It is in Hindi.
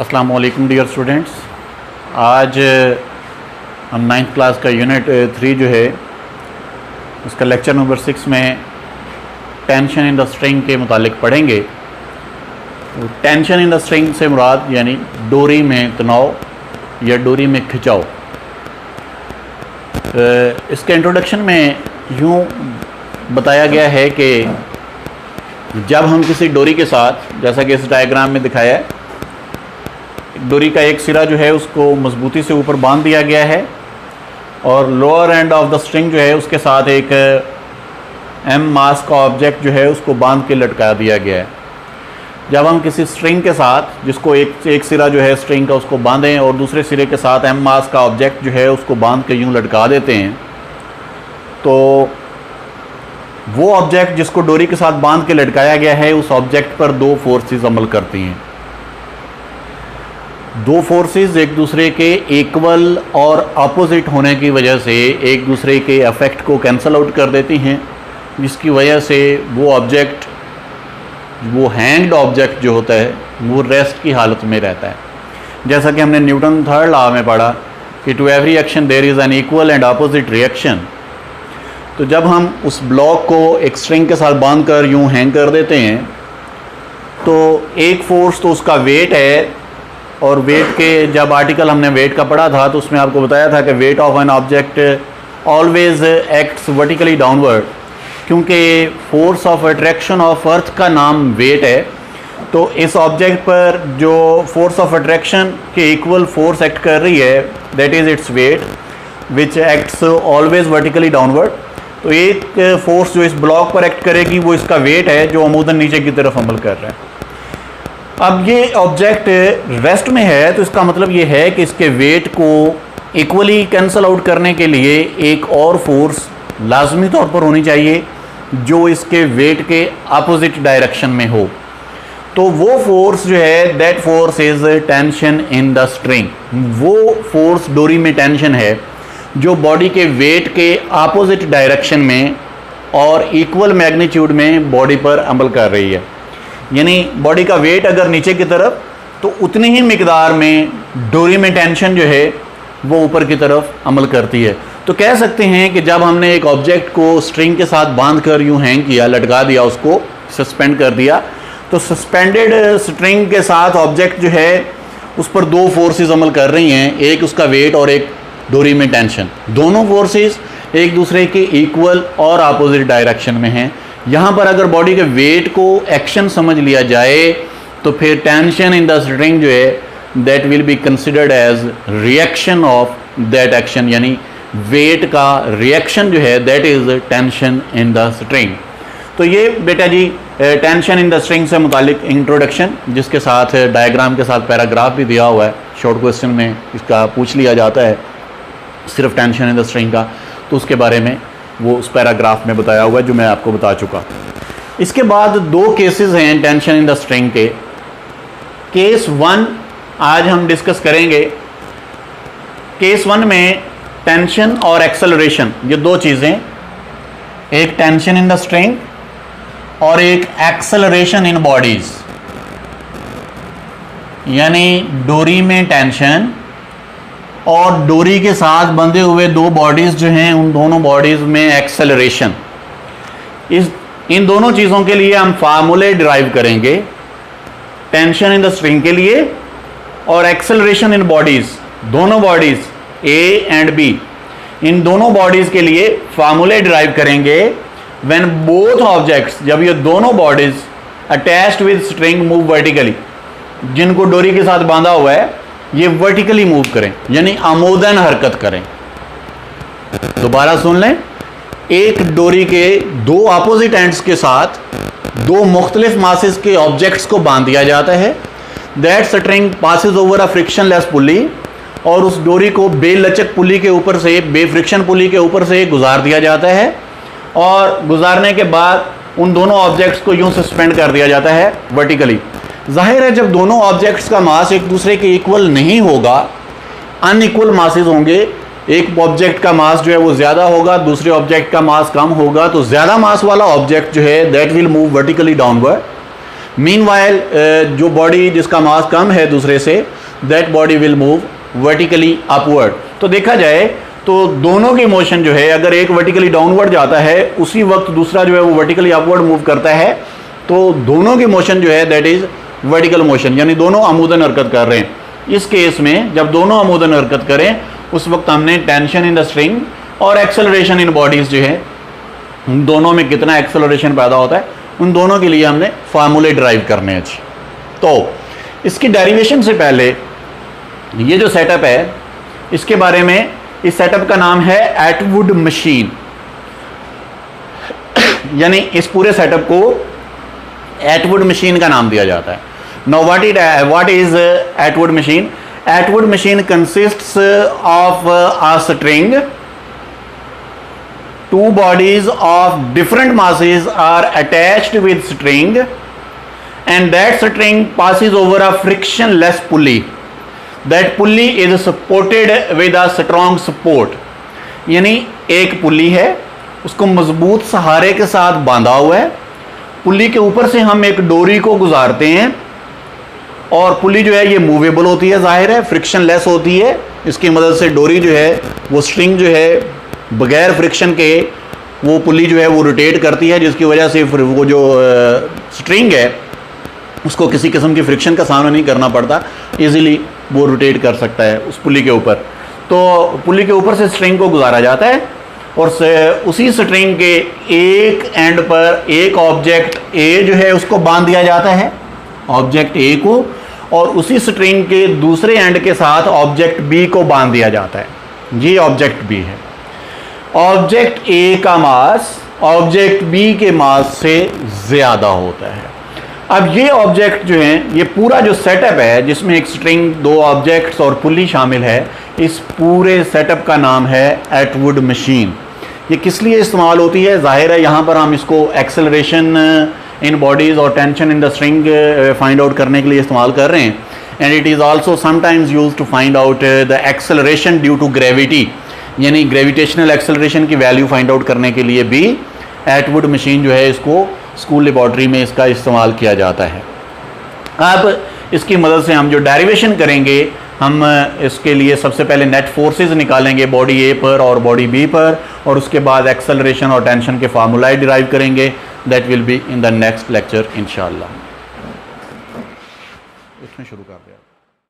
अस्सलाम वालेकुम डियर स्टूडेंट्स। आज हम 9th क्लास का यूनिट 3 जो है उसका लेक्चर नंबर 6 में टेंशन इन द स्ट्रिंग के मुतालिक पढ़ेंगे। तो टेंशन इन द स्ट्रिंग से मुराद यानी डोरी में तनाव या डोरी में खिंचाव। इसके इंट्रोडक्शन में यूँ बताया गया है कि जब हम किसी डोरी के साथ, जैसा कि इस डायग्राम में दिखाया है, डोरी का एक सिरा जो है उसको मजबूती से ऊपर बांध दिया गया है और lower end of the string जो है उसके साथ एक एम मास का ऑब्जेक्ट जो है उसको बांध के लटका दिया गया है। जब हम किसी स्ट्रिंग के साथ, जिसको एक सिरा जो है स्ट्रिंग का उसको बांधें और दूसरे सिरे के साथ एम मास का ऑब्जेक्ट जो है उसको बांध के यूँ लटका देते हैं, तो वो ऑब्जेक्ट जिसको डोरी के साथ बांध के लटकाया गया है उस ऑब्जेक्ट पर दो फोर्सेस अमल करती हैं। दो फोर्सेस एक दूसरे के इक्वल और अपोजिट होने की वजह से एक दूसरे के इफेक्ट को कैंसल आउट कर देती हैं, जिसकी वजह से वो ऑब्जेक्ट, वो हैंग्ड ऑब्जेक्ट जो होता है वो रेस्ट की हालत में रहता है। जैसा कि हमने न्यूटन थर्ड लॉ में पढ़ा कि to every action there is an equal and opposite reaction. तो जब हम उस ब्लॉक को एक स्ट्रिंग के साथ बांध कर यूँ हैंग कर देते हैं तो एक फोर्स तो उसका वेट है, और वेट के जब आर्टिकल हमने वेट का पढ़ा था तो उसमें आपको बताया था कि weight of an object always acts vertically downward, क्योंकि force of attraction of earth का नाम वेट है। तो इस ऑब्जेक्ट पर जो फोर्स ऑफ अट्रैक्शन के इक्वल फोर्स एक्ट कर रही है, that is its weight which acts always vertically downward. तो एक फोर्स जो इस ब्लॉक पर एक्ट करेगी वो इसका वेट है जो अमूदन नीचे की तरफ अमल कर रहा है। अब ये ऑब्जेक्ट रेस्ट में है तो इसका मतलब ये है कि इसके वेट को इक्वली कैंसल आउट करने के लिए एक और फोर्स लाजमी तौर पर होनी चाहिए जो इसके वेट के अपोजिट डायरेक्शन में हो। तो वो फोर्स जो है, that force is tension in the string. वो फोर्स डोरी में टेंशन है जो बॉडी के वेट के अपोजिट डायरेक्शन में और इक्वल मैग्नीट्यूड में बॉडी पर अमल कर रही है। यानी बॉडी का वेट अगर नीचे की तरफ, तो उतनी ही मिकदार में डोरी में टेंशन जो है वो ऊपर की तरफ अमल करती है। तो कह सकते हैं कि जब हमने एक ऑब्जेक्ट को स्ट्रिंग के साथ बांध कर यूँ हैंग किया, लटका दिया, उसको सस्पेंड कर दिया, तो सस्पेंडेड स्ट्रिंग के साथ ऑब्जेक्ट जो है उस पर दो फोर्सेस अमल कर रही हैं, एक उसका वेट और एक डोरी में टेंशन। दोनों फोर्सेस एक दूसरे के इक्वल और अपोजिट डायरेक्शन में हैं। यहाँ पर अगर बॉडी के वेट को एक्शन समझ लिया जाए तो फिर टेंशन इन द स्ट्रिंग जो है that will be considered as reaction of that action, यानी वेट का रिएक्शन जो है that is tension in the string. तो ये बेटा जी टेंशन इन द स्ट्रिंग से मुतालिक इंट्रोडक्शन, जिसके साथ डायग्राम के साथ पैराग्राफ भी दिया हुआ है। शॉर्ट क्वेश्चन में इसका पूछ लिया जाता है सिर्फ टेंशन इन द स्ट्रिंग का, तो उसके बारे में वो उस पैराग्राफ में बताया हुआ है जो मैं आपको बता चुका। इसके बाद दो केसेस हैं टेंशन इन द स्ट्रिंग के। केस 1 आज हम डिस्कस करेंगे। केस 1 में टेंशन और एक्सेलरेशन, ये दो चीज़ें, एक टेंशन इन द स्ट्रिंग और एक एक्सेलरेशन इन बॉडीज, यानी डोरी में टेंशन और डोरी के साथ बंधे हुए दो बॉडीज़ जो हैं उन दोनों बॉडीज़ में एक्सेलरेशन। इन दोनों चीज़ों के लिए हम फार्मूले डिराइव करेंगे, टेंशन इन द स्ट्रिंग के लिए और एक्सेलरेशन इन बॉडीज़, दोनों बॉडीज़ ए एंड बी, इन दोनों बॉडीज़ के लिए फार्मूले डिराइव करेंगे व्हेन बोथ ऑब्जेक्ट्स, जब ये दोनों bodies attached with string move vertically, जिनको डोरी के साथ बांधा हुआ है ये वर्टिकली मूव करें, यानी आमोदन हरकत करें। दोबारा सुन लें, एक डोरी के दो अपोजिट एंड्स के साथ दो मुख्तलिफ मासेस के ऑब्जेक्ट्स को बांध दिया जाता है। That string passes over a frictionless pulley, और उस डोरी को बेलचक पुली के ऊपर से, बेफ्रिक्शन पुली के ऊपर से गुजार दिया जाता है, और गुजारने के बाद उन दोनों ऑब्जेक्ट्स को यूं सस्पेंड कर दिया जाता है वर्टिकली। जाहिर है जब दोनों ऑब्जेक्ट्स का मास एक दूसरे के इक्वल नहीं होगा, अनइक्वल मासेस होंगे, एक ऑब्जेक्ट का मास जो है वो ज़्यादा होगा, दूसरे ऑब्जेक्ट का मास कम होगा, तो ज़्यादा मास वाला ऑब्जेक्ट जो है that will move vertically downward, meanwhile जो बॉडी जिसका मास कम है दूसरे से, that body will move vertically upward. तो देखा जाए तो दोनों की मोशन जो है, अगर एक वर्टिकली डाउनवर्ड जाता है उसी वक्त दूसरा जो है वो वर्टिकली अपवर्ड मूव करता है, तो दोनों की मोशन जो है दैट इज वर्टिकल मोशन, यानी दोनों आमूदन हरकत कर रहे हैं। इस केस में जब दोनों आमूदन हरकत करें उस वक्त हमने टेंशन इन द स्ट्रिंग और एक्सेलरेशन इन बॉडीज जो है, उन दोनों में कितना एक्सेलरेशन पैदा होता है, उन दोनों के लिए हमने फार्मूले ड्राइव करने हैं। तो इसकी डेरिवेशन से पहले ये जो सेटअप है इसके बारे में, इस सेटअप का नाम है एटवुड मशीन, यानी इस पूरे सेटअप को एटवुड मशीन का नाम दिया जाता है। Now what is Atwood machine? Atwood machine consists of a string, two bodies of different masses are attached with string and that string passes over a frictionless pulley. That pulley is supported with a strong support. यानी एक पुली है, उसको मजबूत सहारे के साथ बांधा हुआ है, पुली के ऊपर से हम एक डोरी को गुजारते हैं और पुली जो है ये मूवेबल होती है, जाहिर है फ्रिक्शन लेस होती है, इसकी मदद से डोरी जो है वो स्ट्रिंग जो है बगैर फ्रिक्शन के वो पुली जो है वो रोटेट करती है, जिसकी वजह से वो जो स्ट्रिंग है उसको किसी किस्म की फ्रिक्शन का सामना नहीं करना पड़ता, इजीली वो रोटेट कर सकता है उस पुली के ऊपर। तो पुली के ऊपर से स्ट्रिंग को गुजारा जाता है और उसी स्ट्रिंग के एक एंड पर एक ऑब्जेक्ट ए जो है उसको बांध दिया जाता है, ऑब्जेक्ट ए को, और उसी स्ट्रिंग के दूसरे एंड के साथ ऑब्जेक्ट बी को बांध दिया जाता है। ये ऑब्जेक्ट बी है। ऑब्जेक्ट ए का मास ऑब्जेक्ट बी के मास से ज़्यादा होता है। अब ये ऑब्जेक्ट जो हैं, ये पूरा जो सेटअप है जिसमें एक स्ट्रिंग, दो ऑब्जेक्ट्स और पुली शामिल है, इस पूरे सेटअप का नाम है एटवुड मशीन। ये किस लिए इस्तेमाल होती है? जाहिर है यहाँ पर हम इसको एक्सेलरेशन इन बॉडीज़ और tension in the string find out करने के लिए इस्तेमाल कर रहे हैं। And it is also sometimes used to find out the acceleration due to gravity, यानी ग्रेविटेशनल एक्सेलरेशन की वैल्यू फाइंड आउट करने के लिए भी एटवुड मशीन जो है इसको स्कूल लेबॉर्ट्री में इसका इस्तेमाल किया जाता है। अब इसकी मदद से हम जो डेरिवेशन करेंगे, हम इसके लिए सबसे पहले नेट फोर्सेस निकालेंगे बॉडी ए पर और बॉडी बी पर, और उसके बाद एक्सेलरेशन और टेंशन के फार्मूलाए डिराइव करेंगे। That will be in the next lecture इंशाल्लाह। इसमें शुरू करते हैं।